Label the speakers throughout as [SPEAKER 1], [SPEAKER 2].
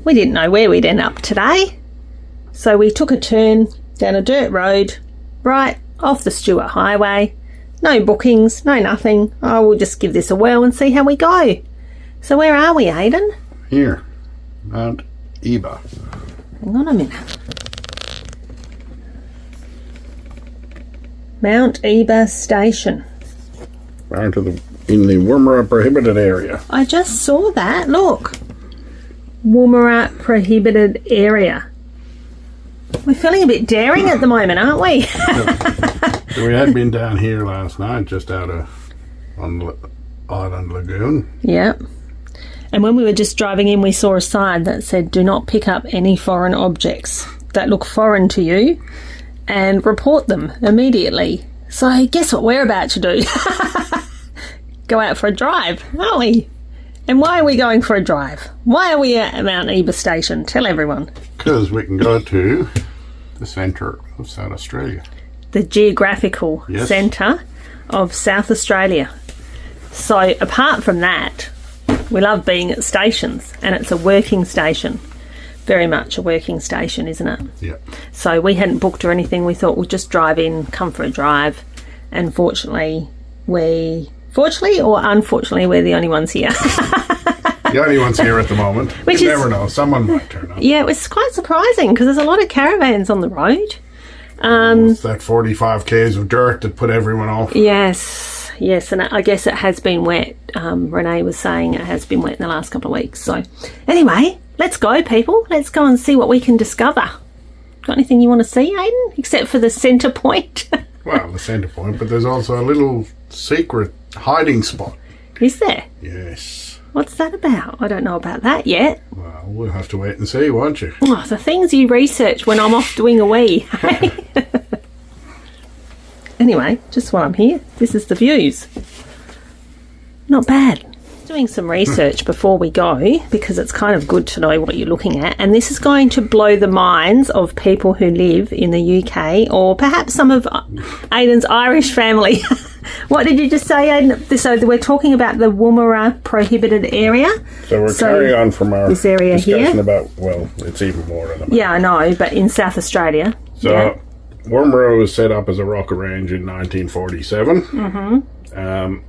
[SPEAKER 1] We didn't know where we'd end up today, so we took a turn down a dirt road right off the Stuart Highway. No bookings, no nothing. Oh, we'll just give this a whirl and see how we go. So where are we, Aidan?
[SPEAKER 2] Here, Mount Eba.
[SPEAKER 1] Hang on a minute. Mount Eba Station.
[SPEAKER 2] In the Woomera Prohibited Area.
[SPEAKER 1] I just saw that. Look. Woomera Prohibited Area. We're feeling a bit daring at the moment, aren't we?
[SPEAKER 2] So we had been down here last night, just out on Island Lagoon.
[SPEAKER 1] Yep. And when we were just driving in, we saw a sign that said, "Do not pick up any foreign objects that look foreign to you and report them immediately." So guess what we're about to do? Go out for a drive, aren't we? And why are we going for a drive? Why are we at Mount Eba Station? Tell everyone.
[SPEAKER 2] Because we can go to the centre of South Australia.
[SPEAKER 1] The geographical centre of South Australia. So apart from that, we love being at stations, and it's a working station. Very much a working station, isn't it?
[SPEAKER 2] Yeah.
[SPEAKER 1] So we hadn't booked or anything. We thought we'll just drive in, come for a drive. And fortunately or unfortunately, we're the only ones here.
[SPEAKER 2] The only ones here at the moment. You never know. Someone might turn up.
[SPEAKER 1] Yeah, it was quite surprising because there's a lot of caravans on the road.
[SPEAKER 2] It's that 45 k's of dirt that put everyone off.
[SPEAKER 1] Yes, and I guess it has been wet. Renee was saying it has been wet in the last couple of weeks. So anyway, let's go, people. Let's go and see what we can discover. Got anything you want to see, Aidan? Except for the centre point?
[SPEAKER 2] Well, the centre point, but there's also a little secret hiding spot.
[SPEAKER 1] Is there?
[SPEAKER 2] Yes.
[SPEAKER 1] What's that about? I don't know about that yet.
[SPEAKER 2] Well, we'll have to wait and see, won't you?
[SPEAKER 1] Oh, the things you research when I'm off doing a wee. Anyway, just while I'm here, this is the views. Not bad. Doing some research before we go, because it's kind of good to know what you're looking at, and this is going to blow the minds of people who live in the UK, or perhaps some of Aidan's Irish family. What did you just say, Aidan? So we're talking about the Woomera Prohibited Area.
[SPEAKER 2] So we're carrying on from our
[SPEAKER 1] this area
[SPEAKER 2] discussion
[SPEAKER 1] here.
[SPEAKER 2] about, well, it's even more than that.
[SPEAKER 1] Yeah, I know, but in South Australia.
[SPEAKER 2] So Woomera was set up as a rocket range in 1947. Mm-hmm.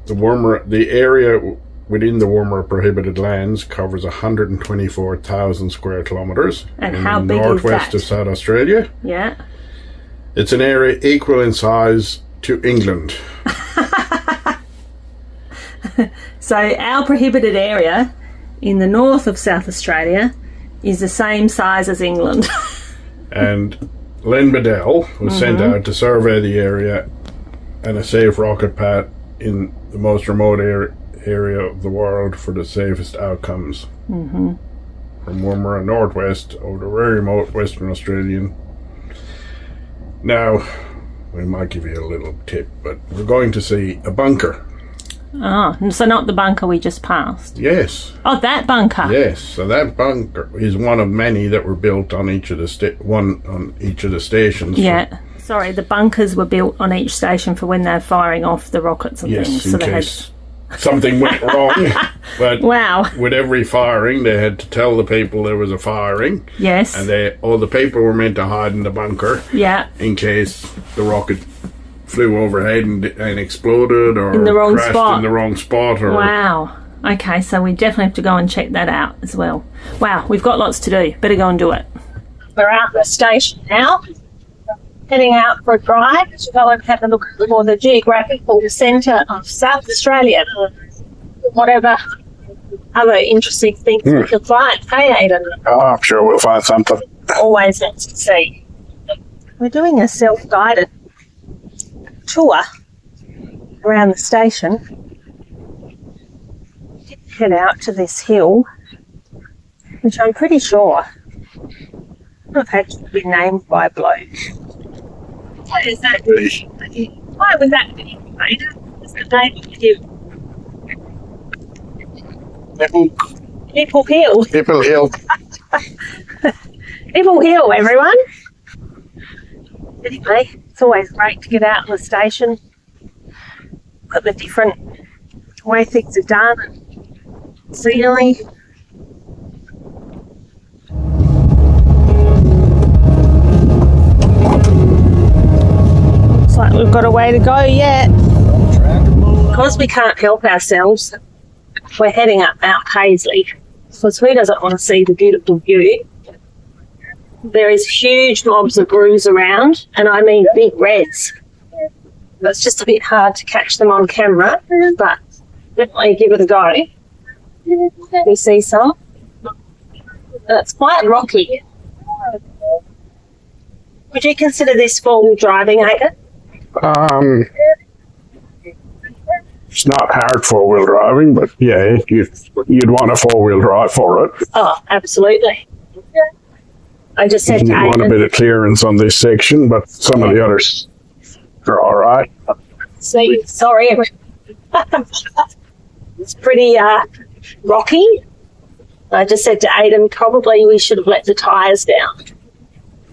[SPEAKER 2] The area within the Woomera Prohibited Lands covers 124,000 square kilometres.
[SPEAKER 1] And
[SPEAKER 2] in
[SPEAKER 1] how
[SPEAKER 2] the
[SPEAKER 1] big is
[SPEAKER 2] northwest
[SPEAKER 1] that?
[SPEAKER 2] of South Australia.
[SPEAKER 1] Yeah.
[SPEAKER 2] It's an area equal in size to England.
[SPEAKER 1] So our prohibited area in the north of South Australia is the same size as England.
[SPEAKER 2] And Len Bedell was sent out to survey the area and a safe rocket pad in the most remote area of the world for the safest outcomes. Mm-hmm. From Woomera northwest over the very remote Western Australian. Now, we might give you a little tip, but we're going to see a bunker.
[SPEAKER 1] Oh, so not the bunker we just passed?
[SPEAKER 2] Yes.
[SPEAKER 1] Oh, that bunker?
[SPEAKER 2] Yes, so that bunker is one of many that were built on each of the stations.
[SPEAKER 1] Yeah. Sorry, the bunkers were built on each station for when they're firing off the rockets and things.
[SPEAKER 2] Yes, in case something went wrong. But
[SPEAKER 1] wow.
[SPEAKER 2] With every firing, they had to tell the people there was a firing.
[SPEAKER 1] Yes.
[SPEAKER 2] And all the people were meant to hide in the bunker.
[SPEAKER 1] Yeah.
[SPEAKER 2] In case the rocket flew overhead and exploded, or
[SPEAKER 1] in the wrong
[SPEAKER 2] crashed
[SPEAKER 1] spot.
[SPEAKER 2] in the wrong spot. Or
[SPEAKER 1] wow. Okay, so we definitely have to go and check that out as well. Wow, we've got lots to do. Better go and do it. We're out at the station now. Heading out for a drive to go and have a look for the geographical centre of South Australia. Whatever other interesting things we can find. Hey, Aidan.
[SPEAKER 2] Oh, I'm sure we'll find something.
[SPEAKER 1] Always nice to see. We're doing a self-guided tour around the station. Head out to this hill, which I'm pretty sure would have had to be named by a bloke. What is that? Why was that name made? What's the name of the hill? Nipple Hill.
[SPEAKER 2] Nipple Hill.
[SPEAKER 1] Nipple Hill, everyone. Anyway, it's always great to get out on the station, look at the different way things are done, scenery. way to go yet. Because we can't help ourselves, we're heading up Mount Paisley. Because who doesn't want to see the beautiful view? There is huge mobs of roos around, and I mean big reds. It's just a bit hard to catch them on camera, but definitely give it a go. We see some. It's quite rocky. Would you consider this four-wheel driving, Aidan?
[SPEAKER 2] It's not hard four-wheel driving, but yeah, you'd want a four-wheel drive for it.
[SPEAKER 1] Oh, absolutely. I just said to
[SPEAKER 2] You want a
[SPEAKER 1] Aidan,
[SPEAKER 2] bit of clearance on this section, but some of the others are all right.
[SPEAKER 1] see, sorry, it's pretty rocky. I just said to Aidan, probably we should have let the tyres down,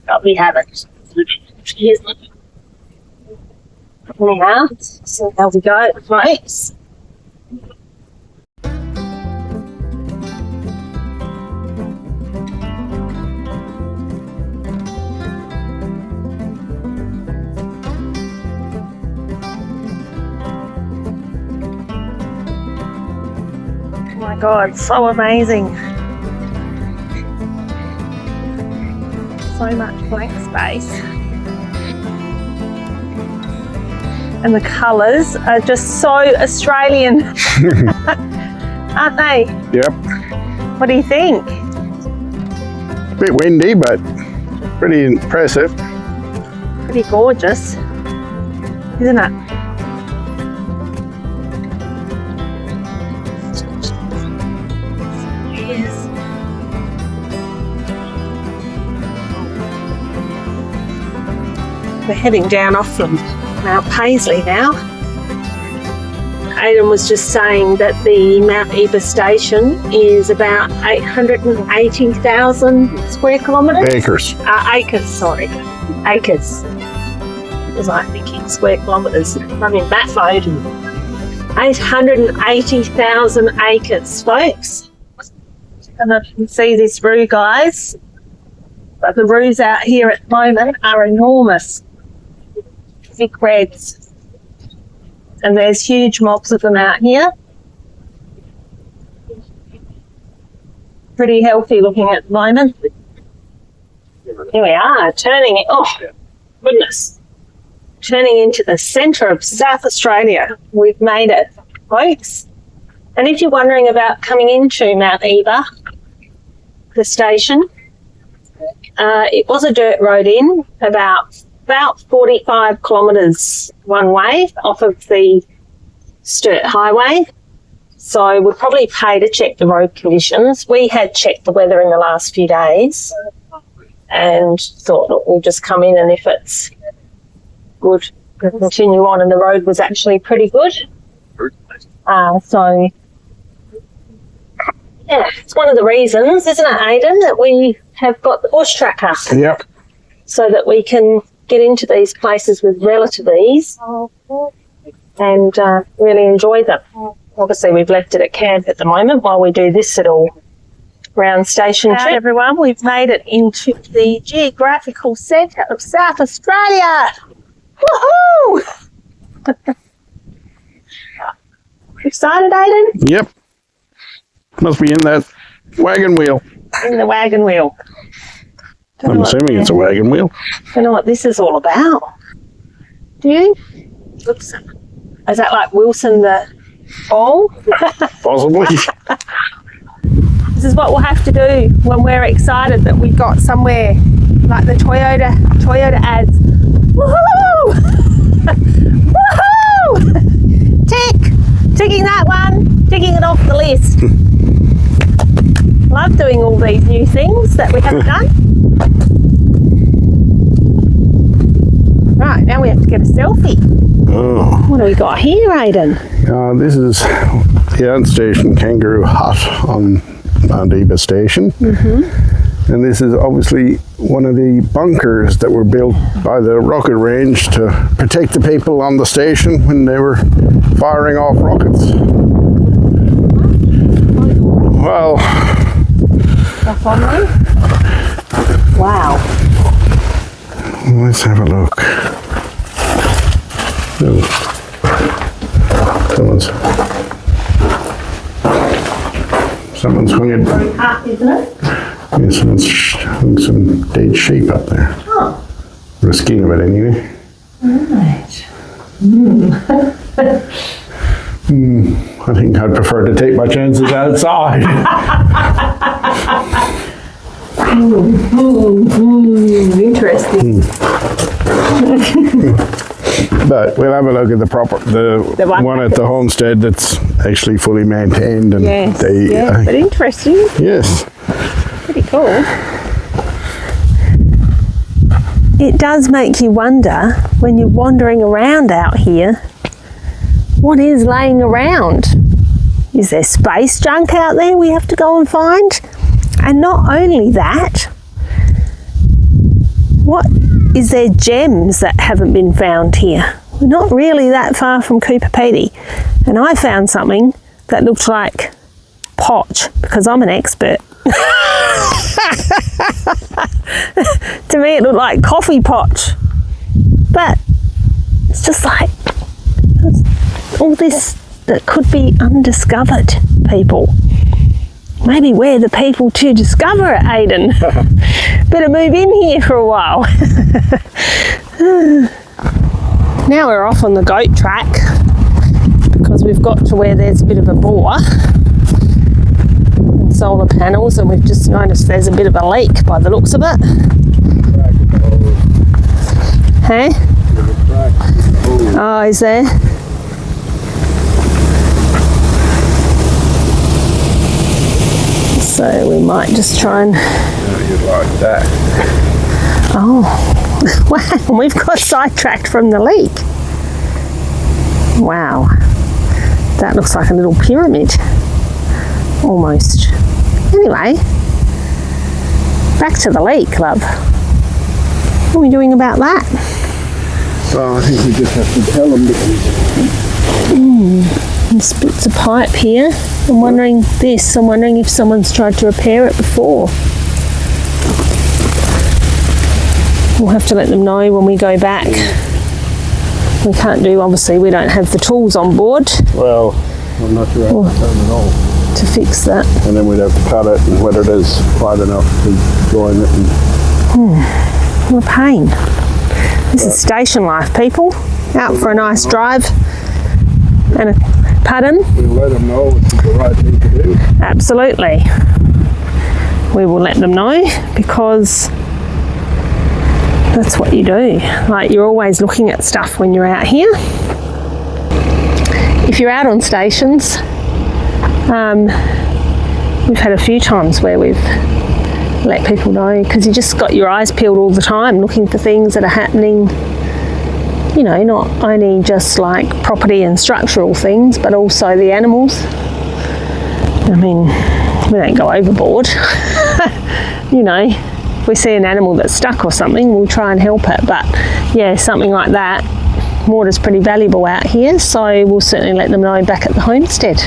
[SPEAKER 1] but we haven't. Now, so there we go, folks. Oh my God, so amazing. So much blank space. And the colours are just so Australian, aren't they?
[SPEAKER 2] Yep.
[SPEAKER 1] What do you think?
[SPEAKER 2] A bit windy, but pretty impressive.
[SPEAKER 1] Pretty gorgeous, isn't it? We're heading down off from Mount Paisley now. Aidan was just saying that the Mount Eba station is about 880,000 square kilometres.
[SPEAKER 2] Acres.
[SPEAKER 1] Acres, sorry. Acres. Was I thinking square kilometres? I'm in that mode. 880,000 acres, folks. And I can see this roo, guys. But the roos out here at the moment are enormous. Big reds. And there's huge mobs of them out here. Pretty healthy looking at the moment. Here we are, turning it. Oh, goodness. Turning into the centre of South Australia. We've made it, folks. And if you're wondering about coming into Mount Eba, the station, it was a dirt road in, about 45 kilometres one way off of the Sturt Highway. So we'd probably pay to check the road conditions. We had checked the weather in the last few days and thought, look, we'll just come in, and if it's good, we'll continue on. And the road was actually pretty good. So, yeah, it's one of the reasons, isn't it, Aidan, that we have got the bush tracker.
[SPEAKER 2] Yep.
[SPEAKER 1] So that we can get into these places with relative ease and really enjoy them. Obviously, we've left it at camp at the moment while we do this little round station trip. Everyone, we've made it into the geographical centre of South Australia. Woohoo! Excited, Aidan?
[SPEAKER 2] Yep. Must be in that wagon wheel.
[SPEAKER 1] In the wagon wheel.
[SPEAKER 2] I'm assuming it's a wagon wheel.
[SPEAKER 1] Don't know what this is all about. Do you? Oops. Is that like Wilson the Ball?
[SPEAKER 2] Possibly.
[SPEAKER 1] This is what we'll have to do when we're excited that we've got somewhere like the Toyota ads. Woohoo! Woohoo! Ticking that one, ticking it off the list. Love doing all these new things that we haven't done. Right, now we have to get a selfie.
[SPEAKER 2] Oh.
[SPEAKER 1] What do we got here, Aidan?
[SPEAKER 2] This is the Ant Station Kangaroo Hut on Mount Eba Station. Mm-hmm. And this is obviously one of the bunkers that were built by the rocket range to protect the people on the station when they were firing off rockets. Well,
[SPEAKER 1] wow.
[SPEAKER 2] Let's have a look. Someone's hung it.
[SPEAKER 1] Up, isn't it?
[SPEAKER 2] Yeah, someone's hung some dead sheep up there.
[SPEAKER 1] Oh,
[SPEAKER 2] Or a skin of it anyway.
[SPEAKER 1] right.
[SPEAKER 2] I think I'd prefer to take my chances outside.
[SPEAKER 1] Interesting.
[SPEAKER 2] But we'll have a look at the
[SPEAKER 1] one-
[SPEAKER 2] one at the homestead that's actually fully maintained, and
[SPEAKER 1] Yes,
[SPEAKER 2] they
[SPEAKER 1] yeah, but interesting.
[SPEAKER 2] yes,
[SPEAKER 1] Pretty cool. It does make you wonder when you're wandering around out here, what is laying around? Is there space junk out there we have to go and find? And not only that, what is there gems that haven't been found here? We're not really that far from Cooper Pedy, and I found something that looked like potch because I'm an expert. To me, it looked like coffee potch, but it's just like all this that could be undiscovered, people. Maybe we're the people to discover it, Aidan. Better move in here for a while. Now we're off on the goat track because we've got to where there's a bit of a bore and solar panels, and we've just noticed there's a bit of a leak by the looks of it. Hey? Oh, is there? So we might just try and...
[SPEAKER 2] you'd like that.
[SPEAKER 1] Oh, wow, we've got sidetracked from the leak. Wow, that looks like a little pyramid, almost. Anyway, back to the leak, love. What are we doing about that?
[SPEAKER 2] So I think we just have to tell them
[SPEAKER 1] There's bits of pipe here. I'm wondering if someone's tried to repair it before. We'll have to let them know when we go back. We can't do, obviously, we don't have the tools on board
[SPEAKER 2] Well, I'm not sure how to tell them at all.
[SPEAKER 1] to fix that.
[SPEAKER 2] And then we'd have to cut it, and whether it is wide enough to join it. And
[SPEAKER 1] What a pain. This is station life, people. Out for a nice drive. And a pardon?
[SPEAKER 2] we'll let them know it's the right thing to do.
[SPEAKER 1] Absolutely. We will let them know because that's what you do. Like, you're always looking at stuff when you're out here. If you're out on stations, we've had a few times where we've let people know, because you just got your eyes peeled all the time looking for things that are happening, you know, not only just like property and structural things, but also the animals. I mean, we don't go overboard. You know, if we see an animal that's stuck or something, we'll try and help it. But yeah, something like that, water's pretty valuable out here, so we'll certainly let them know back at the homestead,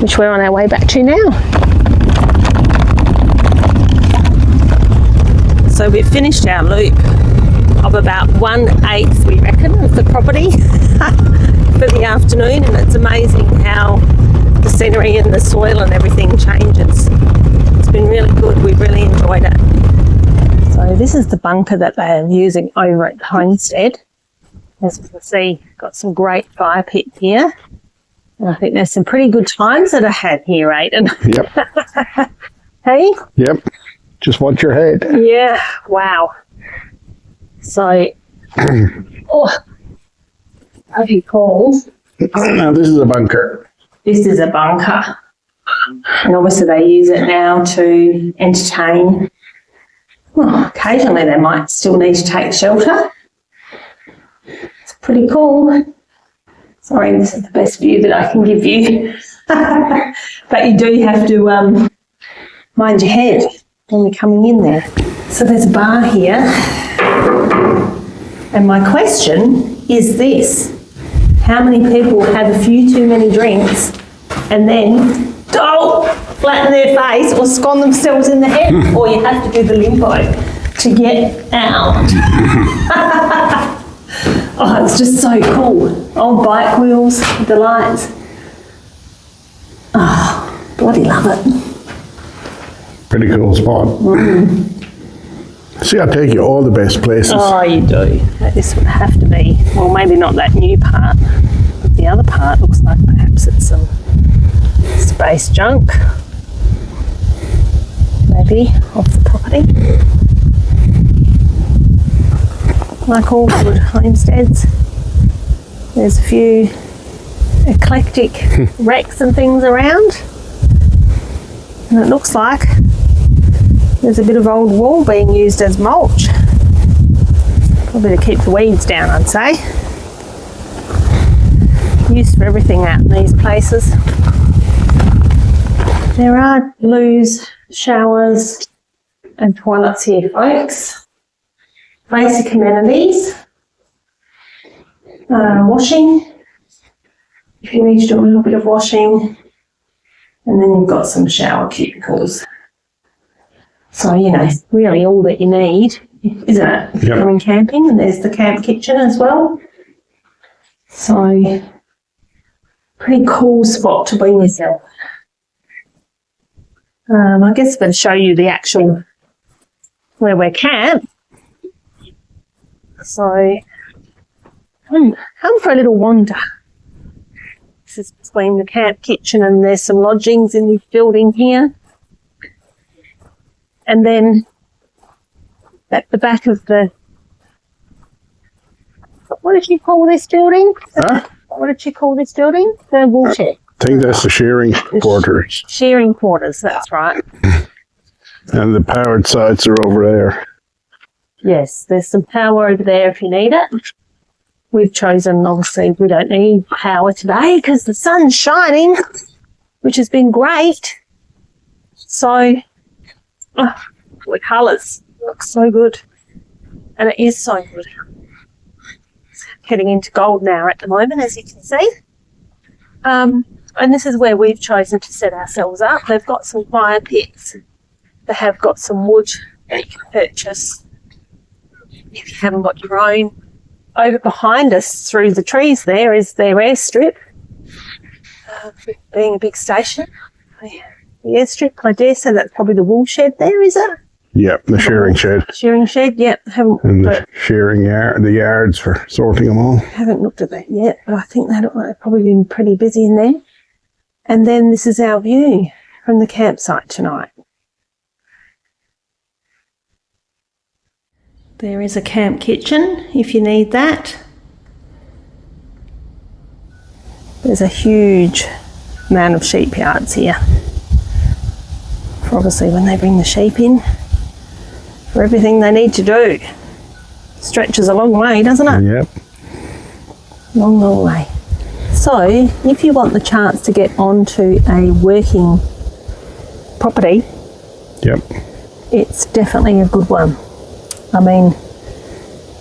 [SPEAKER 1] which we're on our way back to now. So we've finished our loop of about 1/8, we reckon, of the property for the afternoon, and it's amazing how the scenery and the soil and everything changes. It's been really good. We've really enjoyed it. So this is the bunker that they're using over at the homestead. As you can see, got some great fire pit here. And I think there's some pretty good times that I had here, Aidan.
[SPEAKER 2] Yep.
[SPEAKER 1] Hey?
[SPEAKER 2] Yep. Just watch your head.
[SPEAKER 1] Yeah, wow. So, oh, pretty cool.
[SPEAKER 2] Now this is a bunker.
[SPEAKER 1] This is a bunker. And obviously they use it now to entertain. Well, occasionally they might still need to take shelter. It's pretty cool. Sorry, this is the best view that I can give you. But you do have to mind your head when you're coming in there. So there's a bar here. And my question is this: how many people have a few too many drinks and then flatten their face or scone themselves in the head? Or you have to do the limbo to get out. Oh, it's just so cool. Old bike wheels with the lights. Oh, bloody love it.
[SPEAKER 2] Pretty cool spot. See, I take you all the best places.
[SPEAKER 1] Oh, you do. This would have to be, well, maybe not that new part, but the other part looks like perhaps it's some space junk. Maybe off the property. Like all good homesteads, there's a few eclectic wrecks and things around, and it looks like there's a bit of old wall being used as mulch, probably to keep the weeds down, I'd say. Use for everything out in these places. There are loos, showers and toilets here, folks. Basic amenities. Washing, if you need to do a little bit of washing, and then you've got some shower cubicles. So, you know, really all that you need, isn't it? If you're in camping, and there's the camp kitchen as well. So, pretty cool spot to be yourself. I guess I'm going to show you the actual where we're camped. So, come for a little wander. This is between the camp kitchen and there's some lodgings in this building here. And then at the back of the, what did you call this building?
[SPEAKER 2] Huh?
[SPEAKER 1] What did you call this building? The wool shed.
[SPEAKER 2] I think that's the shearing quarters.
[SPEAKER 1] Shearing quarters, that's right.
[SPEAKER 2] And the powered sites are over there.
[SPEAKER 1] Yes, there's some power over there if you need it. We've chosen, obviously, we don't need power today because the sun's shining, which has been great. So, the colours look so good. And it is so good. It's getting into gold now at the moment, as you can see. And this is where we've chosen to set ourselves up. They've got some fire pits. They have got some wood that you can purchase if you haven't got your own. Over behind us through the trees there is their airstrip, being a big station. The airstrip, I dare say that's probably the wool shed there, is it?
[SPEAKER 2] Yep, the shearing shed.
[SPEAKER 1] Shearing shed, yep.
[SPEAKER 2] And the shearing yard, the yards for sorting them all.
[SPEAKER 1] Haven't looked at that yet, but I think they've probably been pretty busy in there. And then this is our view from the campsite tonight. There is a camp kitchen if you need that. There's a huge amount of sheep yards here. For obviously when they bring the sheep in, for everything they need to do. Stretches a long way, doesn't it?
[SPEAKER 2] Yep.
[SPEAKER 1] Long, long way. So, if you want the chance to get onto a working property,
[SPEAKER 2] yep,
[SPEAKER 1] it's definitely a good one. I mean,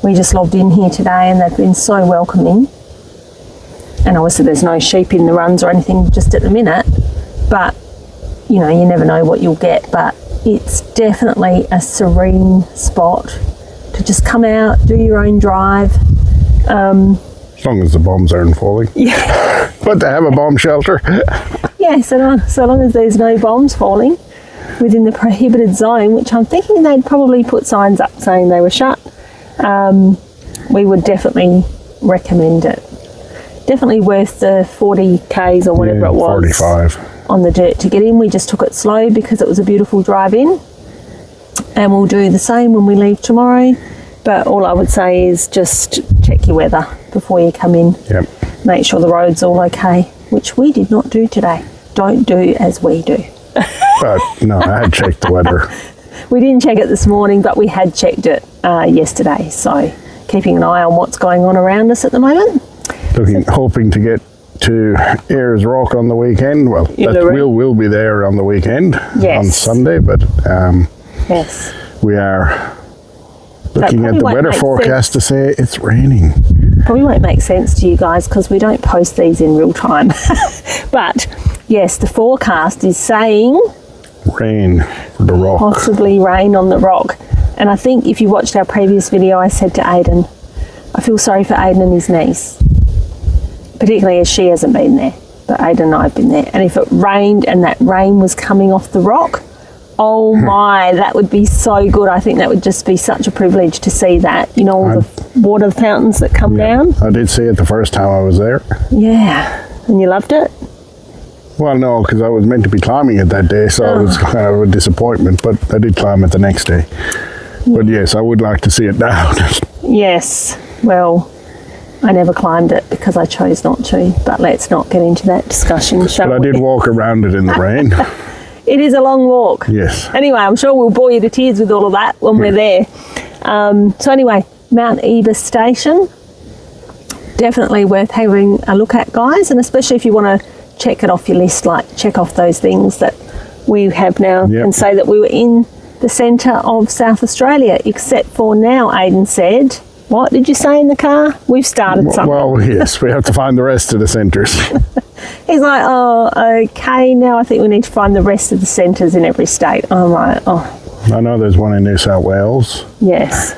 [SPEAKER 1] we just logged in here today and they've been so welcoming. And obviously there's no sheep in the runs or anything just at the minute, but you know, you never know what you'll get. But it's definitely a serene spot to just come out, do your own drive.
[SPEAKER 2] As long as the bombs aren't falling.
[SPEAKER 1] Yeah.
[SPEAKER 2] But they have a bomb shelter.
[SPEAKER 1] Yeah, so long as there's no bombs falling within the prohibited zone, which I'm thinking they'd probably put signs up saying they were shut, we would definitely recommend it. Definitely worth the 40 Ks or whatever it was
[SPEAKER 2] 45
[SPEAKER 1] on the dirt to get in. We just took it slow because it was a beautiful drive in, and we'll do the same when we leave tomorrow. But all I would say is just check your weather before you come in.
[SPEAKER 2] Yep.
[SPEAKER 1] Make sure the road's all okay, which we did not do today. Don't do as we do.
[SPEAKER 2] But no, I had checked the weather.
[SPEAKER 1] We didn't check it this morning, but we had checked it yesterday. So keeping an eye on what's going on around us at the moment.
[SPEAKER 2] Hoping to get to Ayers Rock on the weekend. Well, we'll be there on the weekend, on Sunday, but
[SPEAKER 1] yes,
[SPEAKER 2] we are looking at the weather forecast to say it's raining.
[SPEAKER 1] Probably won't make sense to you guys because we don't post these in real time. But yes, the forecast is saying
[SPEAKER 2] rain for the rock.
[SPEAKER 1] Possibly rain on the rock. And I think if you watched our previous video, I said to Aidan, I feel sorry for Aidan and his niece, particularly as she hasn't been there, but Aidan and I have been there. And if it rained and that rain was coming off the rock, oh my, that would be so good. I think that would just be such a privilege to see that, you know, all the water fountains that come down.
[SPEAKER 2] I did see it the first time I was there.
[SPEAKER 1] Yeah, and you loved it?
[SPEAKER 2] Well, no, because I was meant to be climbing it that day, so it was kind of a disappointment, but I did climb it the next day. But yes, I would like to see it now.
[SPEAKER 1] Yes, well, I never climbed it because I chose not to, but let's not get into that discussion, shall
[SPEAKER 2] But I
[SPEAKER 1] we?
[SPEAKER 2] did walk around it in the rain.
[SPEAKER 1] It is a long walk.
[SPEAKER 2] Yes.
[SPEAKER 1] Anyway, I'm sure we'll bore you to tears with all of that when we're there. So anyway, Mount Ebus Station, definitely worth having a look at, guys, and especially if you want to check it off your list, like check off those things that we have now and say that we were in the centre of South Australia, except for now, Aidan said, what did you say in the car? We've started something.
[SPEAKER 2] Well, yes, we have to find the rest of the centres.
[SPEAKER 1] He's like, oh, okay, now I think we need to find the rest of the centres in every state. I'm like, oh.
[SPEAKER 2] I know there's one in New South Wales.
[SPEAKER 1] Yes.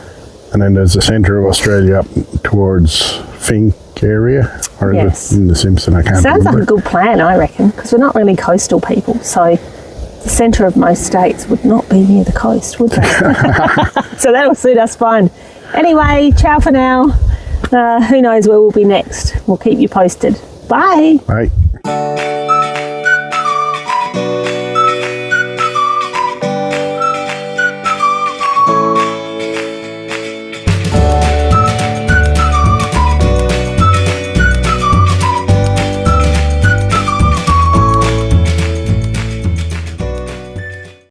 [SPEAKER 2] And then there's the centre of Australia up towards Fink area, or is it in the Simpson? I can't
[SPEAKER 1] Sounds
[SPEAKER 2] remember.
[SPEAKER 1] like a good plan, I reckon, because we're not really coastal people, so the centre of most states would not be near the coast, would they? So that'll suit us fine. Anyway, ciao for now. Who knows where we'll be next. We'll keep you posted. Bye.
[SPEAKER 2] Right.